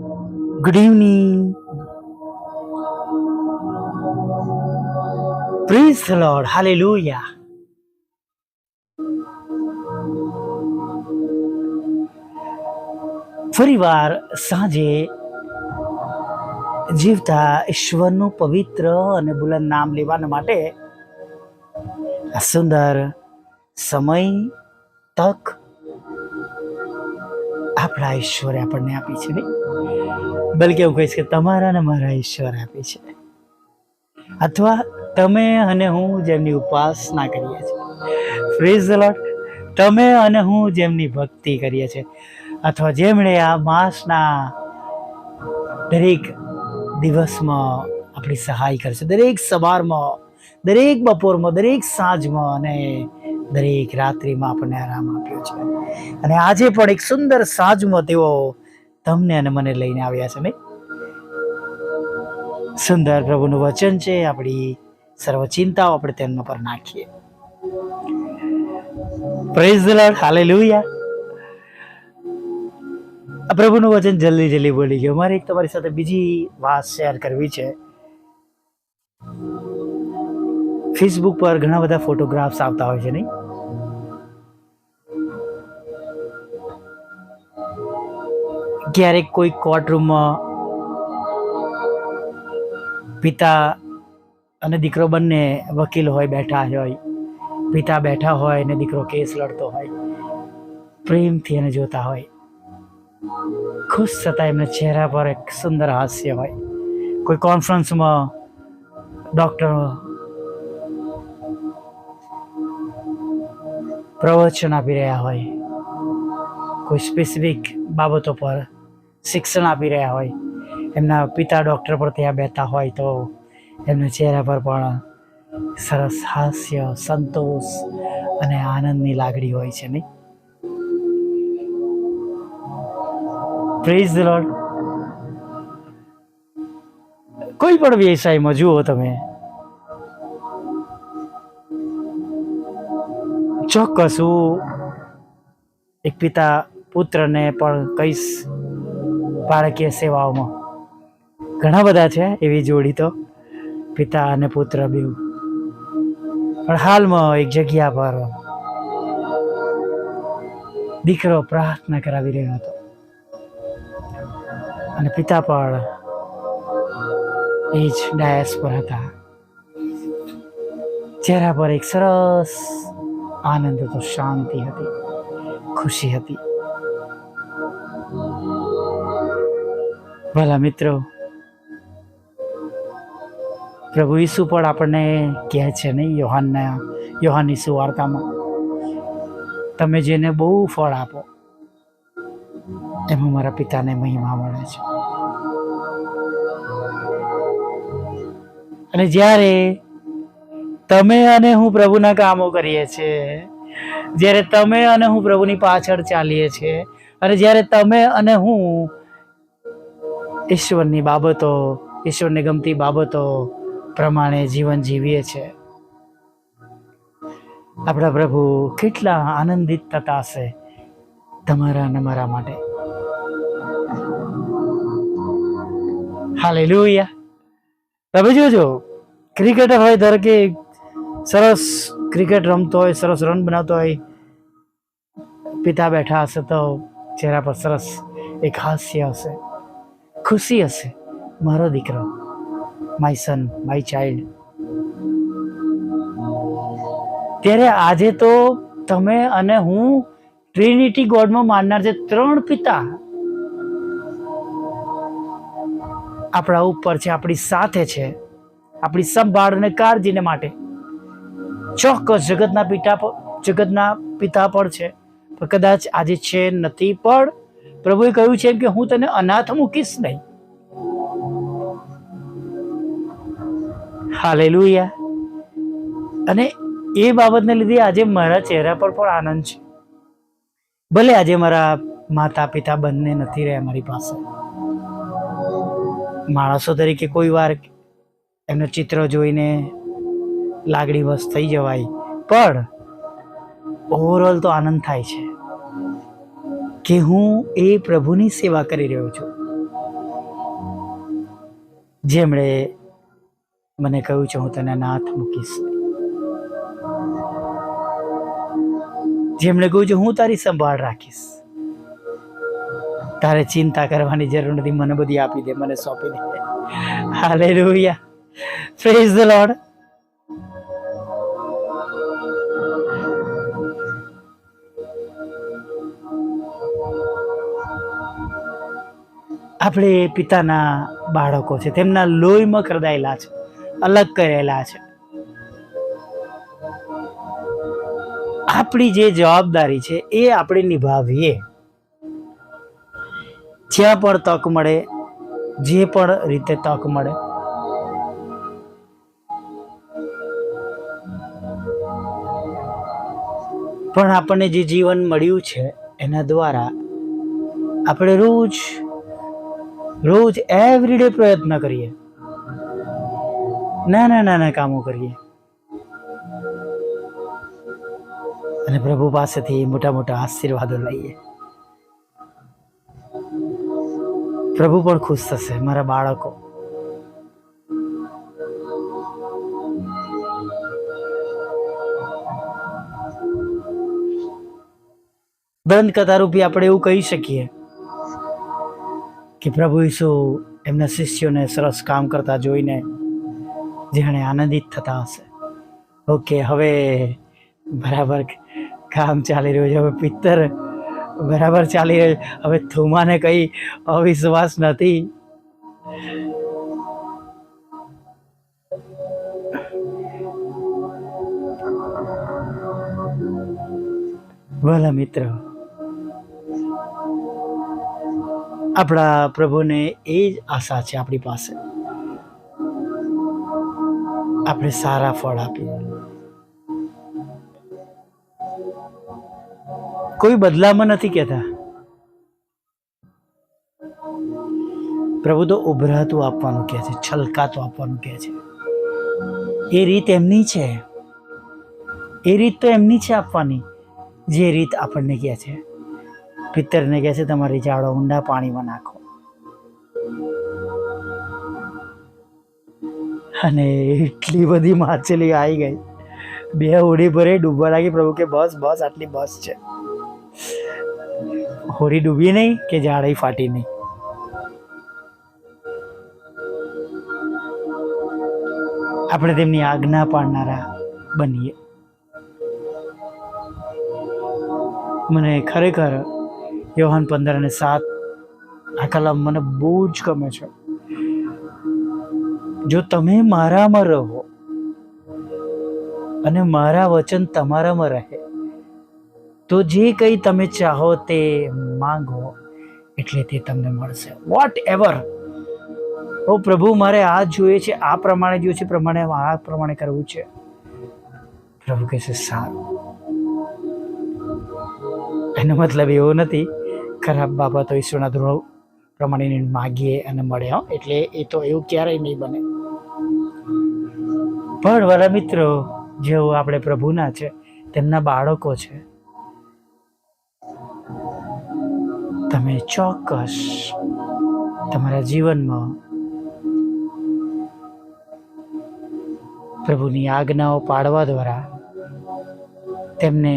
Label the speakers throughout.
Speaker 1: Good evening. Praise the Lord. Hallelujah. ફરીવાર સાંજે જીવતા ઈશ્વરનું પવિત્ર અને બુલંદ નામ લેવાના માટે આ સુંદર સમય તક આપણા ઈશ્વરે આપણને આપી છે. બલકે હું કહીશ કે તમારા ને મારા ઈશ્વરે આપી છે, અથવા તમે અને હું જેમની ઉપાસના કરીએ છીએ, પ્રેઝ ધ લોર્ડ, તમે અને હું જેમની ભક્તિ કરીએ છીએ, અથવા જેમણે આ માસના દરેક દિવસમાં આપણી સહાય કરશે, દરેક સવારમાં, દરેક બપોરમાં, દરેક સાંજમાં અને દરેક રાત્રિમાં આપણને આરામ આપ્યો છે. અને આજે પણ એક સુંદર સાંજમાં તેઓ તમને અને મને લઈને આવ્યા છે. નહીં, સુંદર પ્રભુનું વચન છે. આપણી સર્વ ચિંતાઓ આપણે તેમના પર નાખીએ. Praise the lord, hallelujah. આ પ્રભુનું વચન જલ્દી બોલી ગયો. મારે એક તમારી સાથે બીજી વાત શેર કરવી છે. ફેસબુક પર ઘણા બધા ફોટોગ્રાફ્સ આવતા હોય છે, નહીં? ક્યારેક કોઈ કોર્ટરૂમમાં પિતા અને દીકરો બંને વકીલ હોય, બેઠા હોય, પિતા બેઠા હોય અને દીકરો કેસ લડતો હોય, પ્રેમથી એને જોતા હોય, ખુશ થતા એમના ચહેરા પર એક સુંદર હાસ્ય હોય. કોઈ કોન્ફરન્સમાં ડૉક્ટર પ્રવચન આપી રહ્યા હોય, કોઈ સ્પેસિફિક બાબતો પર શિક્ષણ આપી રહ્યા હોય, એમના પિતા ડૉક્ટર પર ત્યાં બેઠા હોય તો એમના ચહેરા પર પણ સરસ હાસ્ય, સંતોષ અને આનંદની લાગણી હોય છે, નહીં? Praise the lord. કોઈ પણ વ્યવસાયમાં જુઓ તમે, ચોક્કસ હું એક પિતા પુત્રને પણ કહીશ, બાળકીય સેવાઓમાં ઘણા બધા છે એવી જોડી, તો પિતા અને પુત્ર બેઉ. પણ હાલમાં એક જગ્યા પર દીકરો પ્રાર્થના કરાવી રહ્યો હતો અને પિતા પણ એ જ ડાયસ પર હતા. ચહેરા પર એક સરસ આનંદ હતો, શાંતિ હતી, ખુશી હતી. ભલા મિત્રો, પ્રભુ ઈસુ પણ આપણને કહે છે, નહીં? યોહાનની સુવાર્તામાં, તમે જેને બહુ ફળ આપો એમાં મારા પિતાને મહિમા મળે છે. અને જ્યારે તમે અને હું પ્રભુના કામો કરીએ છીએ, જ્યારે તમે અને હું પ્રભુની પાછળ ચાલીએ છીએ, અને જ્યારે તમે અને હું ઈશ્વરની બાબતો, ઈશ્વરને ગમતી બાબતો પ્રમાણે જીવન જીવીએ છીએ, આપણા પ્રભુ કેટલા આનંદિત થતા હશે તમારા અને મારા માટે. હાલેલુયા. તમે જોજો, ક્રિકેટર હોય, ધારો કે સરસ ક્રિકેટ રમતો હોય, સરસ રન બનાવતો હોય, પિતા બેઠા હશે તો ચહેરા પર સરસ એક હાસ્ય હશે, ખુશી હશે. મારો દીકરો, માય સન, માય ચાઇલ્ડ. ત્યારે આજે તો તમે અને હું ટ્રિનિટી ગોડમાં માનનાર છે. ત્રણ પિતા આપણા ઉપર છે, આપણી સાથે છે, આપણી સંભાળ અને કાળજીને માટે. ચોક્કસ જગતના પિતા પણ છે, પણ કદાચ આજે છે નથી, પણ પ્રભુએ કહ્યું છે કે હું તને અનાથ મૂકીશ નહીં. હાલેલુયા. અને એ બાબતને લીધે આજે મારા ચહેરા પર પણ આનંદ છે. ભલે આજે મારા માતા પિતા બંને નથી રહ્યા મારી પાસે, માણસો તરીકે કોઈ વાર એમનું ચિત્ર જોઈને લાગણીવશ થઈ જવાય, પણ ઓવરઓલ તો આનંદ થાય છે કે હું એ પ્રભુની સેવા કરી રહ્યો છું. જેમણે મને કહ્યું છે હું તને નાથ મૂકીશ, જેમણે કહ્યું છે હું તારી સંભાળ રાખીશ, તારે ચિંતા કરવાની જરૂર નથી, મને બધી આપી દે, મને સોંપી દે. Hallelujah, praise the lord. આપણે પિતાના બાળકો છે, તેમના લોહીમાં ખરદાયેલા છે, અલગ કરેલા છે. આપણી જે જવાબદારી છે એ આપણે નિભાવીએ. જ્યાં પણ તક મળે, જે પણ રીતે તક મળે, પણ આપણને જે જીવન મળ્યું છે એના દ્વારા આપણે રોજ એવરીડે પ્રયત્ન કરીએ, નાના કામો કરીએ અને પ્રભુ પાસેથી મોટા મોટા આશીર્વાદો લઈએ. પ્રભુ પણ ખુશ થશે. મારા બાળકો દંત કથારૂપી આપણે એવું કહી શકીએ કે પ્રભુ ઈસુ એમના શિષ્યોને સરસ કામ કરતા જોઈને જેણે આનંદિત થતા હશે. ઓકે, હવે બરાબર કામ ચાલી રહ્યું છે, હવે પિત્તર બરાબર ચાલી રહ્યું. હવે થોમાને કઈ અવિશ્વાસ નથી. ભલા મિત્ર, આપણા પ્રભુને એ જ આશા છે આપણી પાસે, આપણે સારા ફળ આપીએ. કોઈ બદલામાં નથી કહેતા. પ્રભુ તો ઉભરાતું આપવાનું કહે છે, છલકાતું આપવાનું કહે છે. એ રીત એમની છે, એ રીત તો એમની છે આપવાની, જે રીત આપણને કહે છે. પિત્તરને કહે છે તમારી જાળો ઊંડા પાણીમાં નાખો, અને એટલી બધી માછલી આવી ગઈ, 2 હોડી ભરે ડૂબવા લાગી. પ્રભુ કે બસ બસ, આટલી બસ છે. હોડી ડૂબી નહીં કે જાળી ફાટી નહીં. આપણે તેમની આજ્ઞા પાળનારા બનીએ. મને ખરેખર યોહાન 15:7 આ કલમ મને બહુ જ ગમે છે. જો તમે મારામાં રહો અને મારા વચન તમારામાં રહે તો જે કંઈ તમે ચાહો તે માંગો એટલે તે તમને મળશે. Vote ever. ઓ પ્રભુ, મારે આ જોઈએ છે, આ પ્રમાણે જોઈએ છે, આ પ્રમાણે કરવું છે. પ્રભુ કહેશે સારું. એનો મતલબ એવો નથી ખરાબ બાબતો ઈશ્વરના ધોરણો પ્રમાણે માગીએ અને મળે. એટલે એ તો એવું ક્યારેય નહીં બને. પણ વાલા મિત્રો, જેઓ આપણે પ્રભુના છે, તેમના બાળકો છે, તમે ચોક્કસ તમારા જીવનમાં પ્રભુની આજ્ઞાઓ પાળવા દ્વારા, તેમને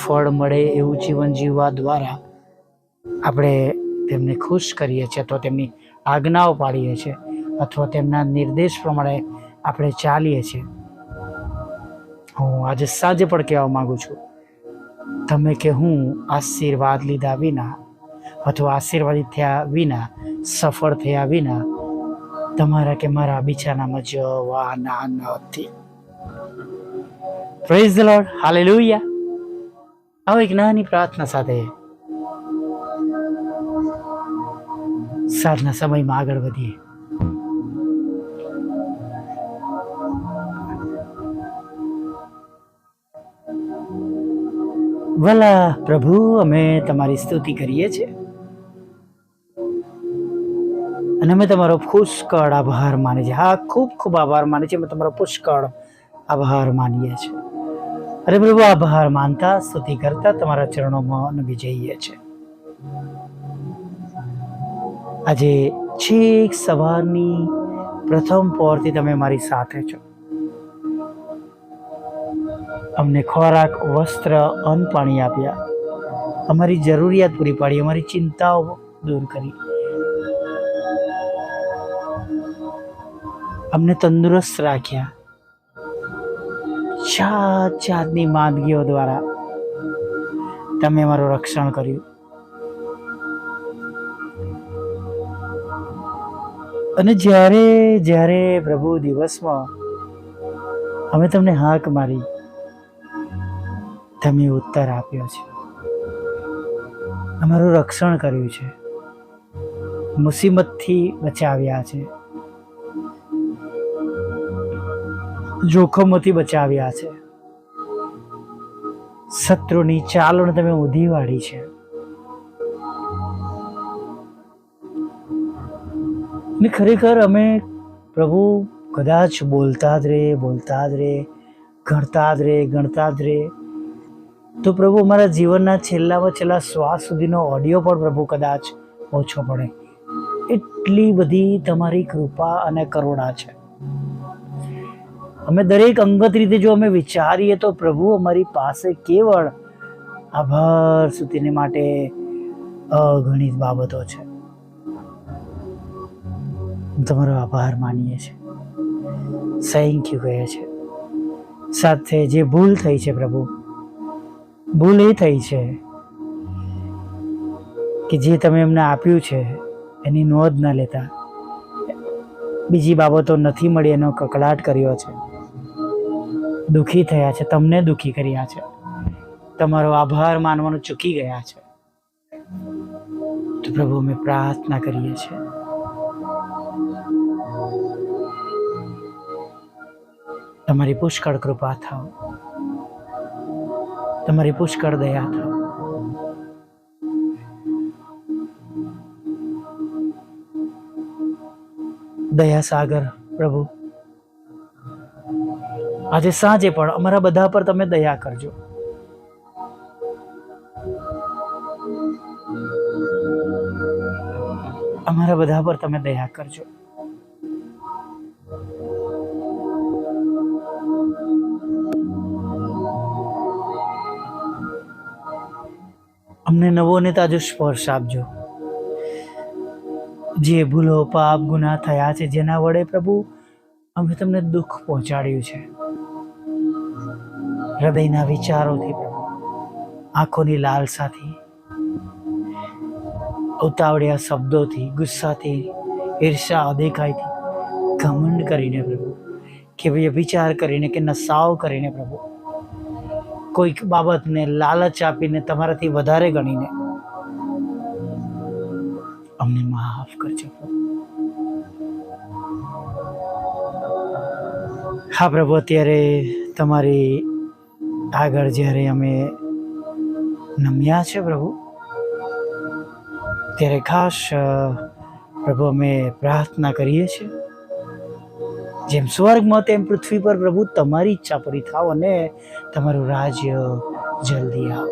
Speaker 1: ફળ મળે એવું જીવન જીવવા દ્વારા આપણે તેમને ખુશ કરીએ છીએ, અથવા તેમની આજ્ઞાઓ પાડીએ છીએ, અથવા તેમના નિર્દેશ પ્રમાણે આપણે ચાલીએ છીએ. હું આજે સાંજે પણ કહેવા માંગુ છું, તમે કે હું આશીર્વાદ લીધા વિના અથવા આશીર્વાદિત થયા વિના, સફળ થયા વિના તમારા કે મારા બિછાનામાં જવાના નથી. Praise the lord, hallelujah. આવો એક નાની પ્રાર્થના સાથે સાંજના સમયમાં આગળ વધીએ. ભલા પ્રભુ, અમે તમારી સ્તુતિ કરીએ છીએ અને અમે તમારો પુષ્કળ આભાર માનીએ છીએ. હા, ખૂબ ખૂબ આભાર માનીએ છીએ. અમે તમારો પુષ્કળ આભાર માનીએ છીએ. અરે પ્રભુ, આભાર માનતા, સ્તુતિ કરતા તમારા ચરણોમાં નમી જઈએ છીએ. આજે છેક સવારની પ્રથમ પહોરથી તમે મારી સાથે છો. અમને ખોરાક, વસ્ત્ર, અન્ન, પાણી આપ્યા, અમારી જરૂરિયાત પૂરી પાડી, અમારી ચિંતાઓ દૂર કરી, અમને તંદુરસ્ત રાખ્યા. જાત જાતની માંદગીઓ દ્વારા તમે અમારું રક્ષણ કર્યું. અને જ્યારે જ્યારે પ્રભુ દિવસમાં અમે તમને હાક મારી, તમે ઉત્તર આપ્યો છે, અમારું રક્ષણ કર્યું છે, મુસીબતથી બચાવ્યા છે, જોખમોથી બચાવ્યા છે, શત્રુની ચાલોને તમે ઊંધી વાળી છે. ને ખરેખર અમે પ્રભુ કદાચ બોલતા જ રે, ગણતા જ રે, તો પ્રભુ અમારા જીવનના છેલ્લામાં છેલ્લા શ્વાસ સુધીનો ઓડિયો પણ પ્રભુ કદાચ ઓછો પડે. એટલી બધી તમારી કૃપા અને કરુણા છે. અમે દરેક અંગત રીતે જો અમે વિચારીએ તો પ્રભુ અમારી પાસે કેવળ આભાર સુધીને માટે અગણિત બાબતો છે. તમારો આભાર માનીએ છીએ, થેન્ક યુ કહીએ છીએ. સાથે જે ભૂલ થઈ છે પ્રભુ, ભૂલ એ થઈ છે કે જે તમે એમને આપ્યું છે એની નોંધ ન લેતા, બીજી બાબતો નથી મળી એનો કકળાટ કર્યો છે, દુઃખી થયા છે, તમને દુઃખી કર્યા છે, તમારો આભાર માનવાનું ચૂકી ગયા છે. તો પ્રભુ અમે પ્રાર્થના કરીએ છીએ, તમારી પુષ્કળ કૃપા થાવ, તમારી પુષ્કળ દયા થાવ. દયા સાગર પ્રભુ, આજે સાંજે પણ અમારા બધા પર તમે દયા કરજો. અમારા બધા પર તમે દયા કરજો. અમને નવો ને તાજો સ્પર્શ આપજો. જે ભૂલો, પાપ, ગુનાહ થયા છે, જેના વડે પ્રભુ અમે તમને દુઃખ પહોંચાડ્યું છે, હૃદયના વિચારોથી પ્રભુ, આંખોની લાલસાથી, ઉતાવળિયા શબ્દોથી, ગુસ્સાથી, ઈર્ષા, અદેખાઈથી, ઘમંડ કરીને પ્રભુ, કે વિચાર કરીને, કે નશાઓ કરીને પ્રભુ, કોઈક બાબતને લાલચ આપીને, તમારાથી વધારે ગણીને અમને માફ કરજો. હા પ્રભુ, અત્યારે તમારી આગળ જ્યારે અમે નમ્યા છે પ્રભુ, ત્યારે ખાસ પ્રભુ અમે પ્રાર્થના કરીએ છીએ, જેમ સ્વર્ગમાં તેમ પૃથ્વી પર પ્રભુ તમારી ઈચ્છા પૂરી થાવ અને તમારું રાજ્ય જલ્દી આવ.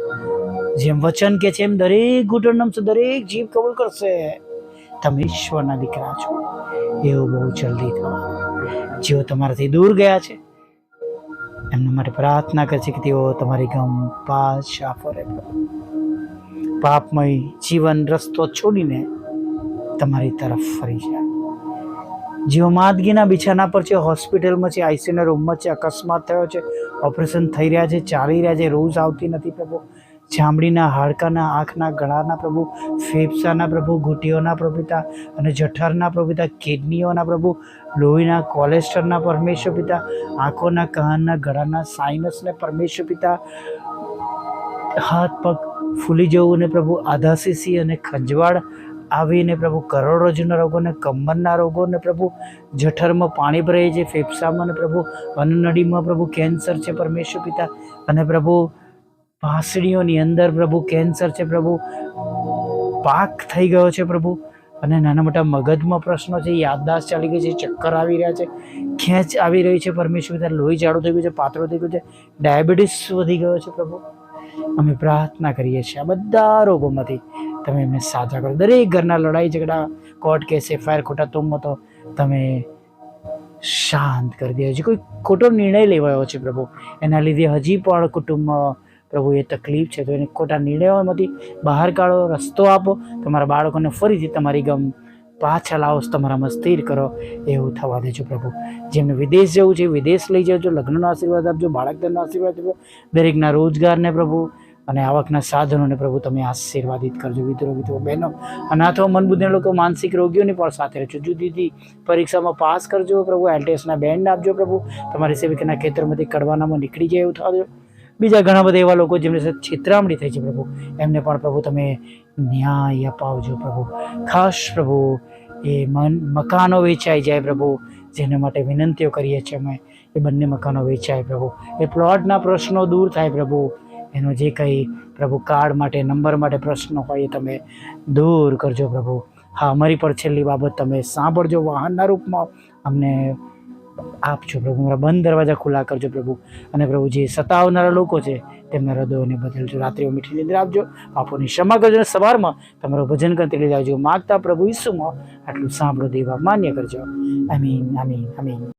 Speaker 1: જેમ વચન કે છે એમ દરેક ઘૂંટણ નમશે, દરેક જીભ કબૂલ કરશે તમે ઈશ્વરના દીકરા છો, એવું બહુ જલ્દી થવા. જેઓ તમારાથી દૂર ગયા છે એમના માટે પ્રાર્થના કરે છે કે તેઓ તમારી ગમ પાછા ફરે, પાપમય જીવન રસ્તો છોડીને તમારી તરફ ફરી જાય. જેઓ માંદગીના બિછાના પર છે, હોસ્પિટલમાં છે, આઈસીયુના રૂમમાં છે, અકસ્માત થયો છે, ઓપરેશન થઈ રહ્યા છે, ચાલી રહ્યા છે, રોજ આવતી નથી પ્રભુ, ચામડીના, હાડકાના, આંખના, ગળાના પ્રભુ, ફેફસાના પ્રભુ, ઘૂંટીઓના પ્રભુતા અને જઠરના પ્રભુતા, કિડનીઓના પ્રભુ, લોહીના, કોલેસ્ટ્રોલના પરમેશ્વર પિતા, આંખોના, કાનના, ગળાના, સાઇનસને પરમેશ્વર પિતા, હાથ પગ ફૂલી જવું ને પ્રભુ, આધાશીસી અને ખંજવાળ આવીને પ્રભુ, કરોડરજ્જુના રોગોને, કમરના રોગોને પ્રભુ, જઠરમાં પાણી ભરાય છે, ફેફસામાં ને પ્રભુ, અન્નનળીમાં પ્રભુ કેન્સર છે પરમેશ્વર પિતા, અને પ્રભુ પાંસળીઓની અંદર પ્રભુ કેન્સર છે પ્રભુ, પાક થઈ ગયો છે પ્રભુ, અને નાના મોટા મગજમાં પ્રશ્નો છે, યાદદાસ્ત ચાલી ગઈ છે, ચક્કર આવી રહ્યા છે, ખેંચ આવી રહી છે પરમેશ્વર પિતા, લોહી જાડું થઈ ગયું છે, પાતળું થઈ ગયું છે, ડાયાબિટીસ વધી ગયો છે પ્રભુ. અમે પ્રાર્થના કરીએ છીએ આ બધા રોગોમાંથી તમે એમને સાજા કરો. દરેક ઘરના લડાઈ ઝઘડા, કોર્ટ કેસ, એફઆઈઆર, ખોટા તુમ્મતો તમે શાંત કરી દે. હજી કોઈ ખોટો નિર્ણય લેવાયો છે પ્રભુ, એના લીધે હજી પણ કુટુંબમાં પ્રભુ એ તકલીફ છે, તો એને ખોટા નિર્ણયોમાંથી બહાર કાઢો, રસ્તો આપો. તમારા બાળકોને ફરીથી તમારી ગમ પાછા લાવો, તમારામાં સ્થિર કરો, એવું થવા દેજો પ્રભુ. જેમને વિદેશ જવું છે વિદેશ લઈ જજો, લગ્નનો આશીર્વાદ આપજો, બાળકનો આશીર્વાદ આપજો, દરેકના રોજગારને પ્રભુ અને આવકના સાધનોને પ્રભુ તમે આશીર્વાદિત કરજો. વિધવો બહેનો, અનાથો, મનબુદ્ધિના લોકો, માનસિક રોગીઓની પણ સાથે રહેજો. જુદી પરીક્ષામાં પાસ કરજો પ્રભુ. એલટીએસના બેન્ડ આપજો પ્રભુ. તમારી સેવિકાના ખેતરમાંથી કડવાનામાં નીકળી જાય એવું થજો. બીજા ઘણા બધા એવા લોકો જેમની સાથે છેતરામણી થઈ છે પ્રભુ, એમને પણ પ્રભુ તમે ન્યાય અપાવજો પ્રભુ. ખાસ પ્રભુ એ મકાનો વેચાઈ જાય પ્રભુ, જેના માટે વિનંતીઓ કરીએ છીએ અમે, એ બંને મકાનો વેચાય પ્રભુ. એ પ્લોટના પ્રશ્નો દૂર થાય પ્રભુ. એનો જે કંઈ પ્રભુ કાર્ડ માટે, નંબર માટે પ્રશ્નો હોય એ તમે દૂર કરજો પ્રભુ. હા, અમારી પર છેલ્લી બાબત તમે સાંભળજો, વાહનના રૂપમાં અમને આપજો પ્રભુ. મારા બંધ દરવાજા ખુલ્લા કરજો પ્રભુ. અને પ્રભુ જે સતાવનારા લોકો છે તેમના હૃદયોને બદલજો. રાત્રિઓ મીઠી નિંદ્રા આપજો, પાપોની ક્ષમા કરજો, અને સવારમાં તમારું ભજન કરતી લઈ આવજો. માગતા પ્રભુ ઈસુમાં આટલું સાંભળો, દેવા માન્ય કરજો. આમીન, આમીન, આમીન.